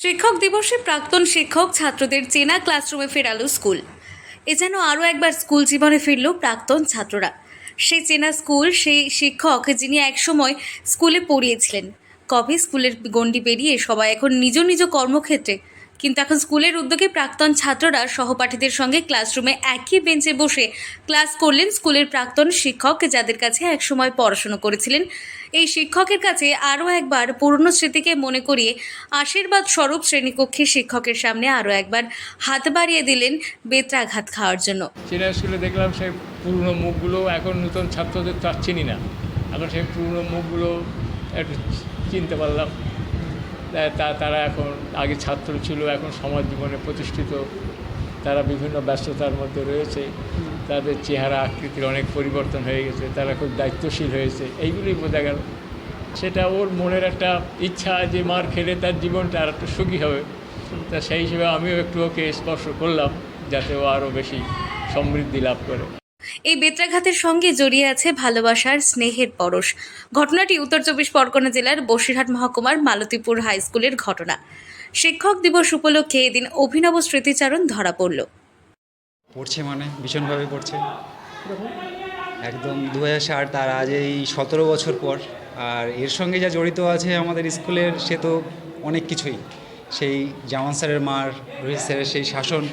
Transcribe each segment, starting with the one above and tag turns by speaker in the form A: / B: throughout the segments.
A: শিক্ষক দিবসে প্রাক্তন শিক্ষক ছাত্রদের চেনা ক্লাসরুমে ফেরালো স্কুল। এ যেন আরও একবার স্কুল জীবনে ফিরল প্রাক্তন ছাত্ররা। সেই চেনা স্কুল, সেই শিক্ষক যিনি একসময় স্কুলে পড়িয়েছিলেন। কবে স্কুলের গণ্ডি পেরিয়ে সবাই এখন নিজ নিজ কর্মক্ষেত্রে, কিন্তু এখন স্কুলের উদ্যোগে প্রাক্তন ছাত্ররা সহপাঠীদের সঙ্গে ক্লাসরুমে একই বেঞ্চে বসে ক্লাস করলেন স্কুলের প্রাক্তন শিক্ষক, যাদের কাছে একসময় পড়াশোনা করেছিলেন। এই শিক্ষকের কাছে আরও একবার পুরনো স্মৃতিকে মনে করিয়ে আশীর্বাদ স্বরূপ শ্রেণীকক্ষে শিক্ষকের সামনে আরও একবার হাত বাড়িয়ে দিলেন বেত্রাঘাত খাওয়ার জন্য।
B: চেনা স্কুলে দেখলাম সেই পুরনো মুখগুলো, এখন নতুন ছাত্রদের তো আর চিনি না, এখন সেই পুরনো মুখগুলো একটু চিনতে পারলাম। তারা এখন আগে ছাত্র ছিল, এখন সমাজ জীবনে প্রতিষ্ঠিত, তারা বিভিন্ন ব্যস্ততার মধ্যে রয়েছে, তাদের চেহারা আকৃতির অনেক পরিবর্তন হয়ে গেছে, তারা খুব দায়িত্বশীল হয়েছে, এইগুলোই বোঝা গেল। সেটা ওর মনের একটা ইচ্ছা যে মার খেলে তার জীবনটা আর একটু সুখী হবে, তা সেই হিসেবে আমিও একটু ওকে স্পর্শ করলাম যাতে ও আরও বেশি সমৃদ্ধি লাভ করে।
A: এই বেত্রাঘাতের সঙ্গে জড়িয়ে আছে ভালোবাসার স্নেহের পরশ। ঘটনাটি উত্তর 24 পরগনা জেলার বসিরহাট মহকুমার মালতীপুর হাই স্কুলের ঘটনা। শিক্ষক দিবস উপলক্ষে এদিন অভিনব স্মৃতিচারণ ধরা পড়ল।
C: পড়ছে মানে ভীষণভাবে পড়ছে, একদম 2008, তার আজ এই 17 বছর পর। আর এর সঙ্গে যা জড়িত আছে আমাদের স্কুলের, সে তো অনেক কিছুই। সেই জামান স্যারের মার, রোহিত স্যারের সেই শাসন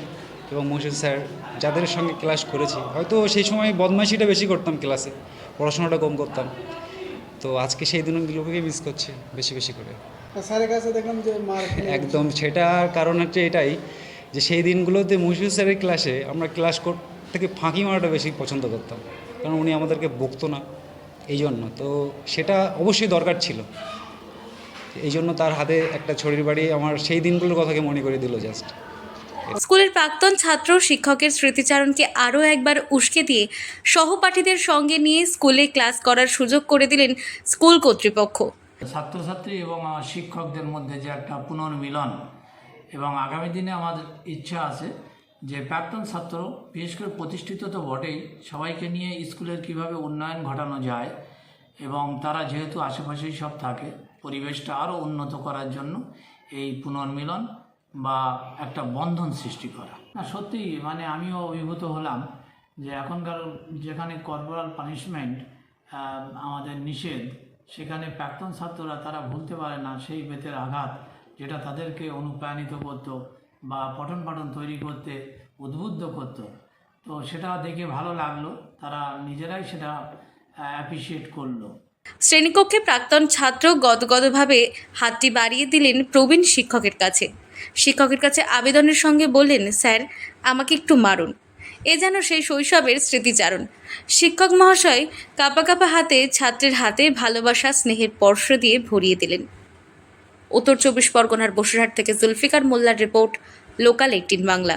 C: এবং মহসিন স্যার যাদের সঙ্গে ক্লাস করেছি, হয়তো সেই সময় বদমাইশিটা বেশি করতাম ক্লাসে, পড়াশোনাটা কম করতাম। তো আজকে সেই দিনগুলোকে মিস করছি বেশি বেশি করে।
D: স্যারের কাছে দেখলাম যে মার
C: একদম, সেটার কারণ হচ্ছে এটাই যে সেই দিনগুলোতে মহসিন স্যারের ক্লাসে আমরা ক্লাস থেকে ফাঁকি মারাটা বেশি পছন্দ করতাম, কারণ উনি আমাদেরকে বকতো না, এই জন্য। তো সেটা অবশ্যই দরকার ছিল, এই জন্য তার হাতে একটা ছড়ির বাড়ি আমার সেই দিনগুলোর কথাকে মনে করে দিল জাস্ট।
A: স্কুলের প্রাক্তন ছাত্র শিক্ষকের স্মৃতিচারণকে আরও একবার উস্কে দিয়ে সহপাঠীদের সঙ্গে নিয়ে স্কুলে ক্লাস করার সুযোগ করে দিলেন স্কুল কর্তৃপক্ষ।
E: ছাত্রছাত্রী এবং শিক্ষকদের মধ্যে যে একটা পুনর্মিলন, এবং আগামী দিনে আমাদের ইচ্ছা আছে যে প্রাক্তন ছাত্র, বিশেষ করে প্রতিষ্ঠিত তো বটেই, সবাইকে নিয়ে স্কুলের কিভাবে উন্নয়ন ঘটানো যায়, এবং তারা যেহেতু আশেপাশেই সব থাকে, পরিবেশটা আরও উন্নত করার জন্য এই পুনর্মিলন বা একটা বন্ধন সৃষ্টি করা। না, সত্যি মানে আমিও অভিভূত হলাম যে এখনকার যেখানে কর্পোরাল পানিশমেন্ট আমাদের নিষেধ, সেখানে প্রাক্তন ছাত্ররা তারা ভুলতে পারে না সেই বেতের আঘাত, যেটা তাদেরকে অনুপ্রাণিত করত বা পঠন পাঠন তৈরি করতে উদ্বুদ্ধ করত। তো সেটা দেখে ভালো লাগলো, তারা নিজেরাই সেটা অ্যাপ্রিসিয়েট করলো।
A: শ্রেণীকক্ষে প্রাক্তন ছাত্র গদগদভাবে হাতটি বাড়িয়ে দিলেন প্রবীণ শিক্ষকের কাছে। শিক্ষকের কাছে আবেদনের সঙ্গে বললেন, স্যার আমাকে একটু মারুন। এ যেন সেই শৈশবের স্মৃতিচারণ। শিক্ষক মহাশয় কাঁপা কাঁপা হাতে ছাত্রের হাতে ভালোবাসা স্নেহের স্পর্শ দিয়ে ভরিয়ে দিলেন। উত্তর 24 পরগনার বসিরহাট থেকে জুলফিকার মোল্লার রিপোর্ট, লোকাল 18 বাংলা।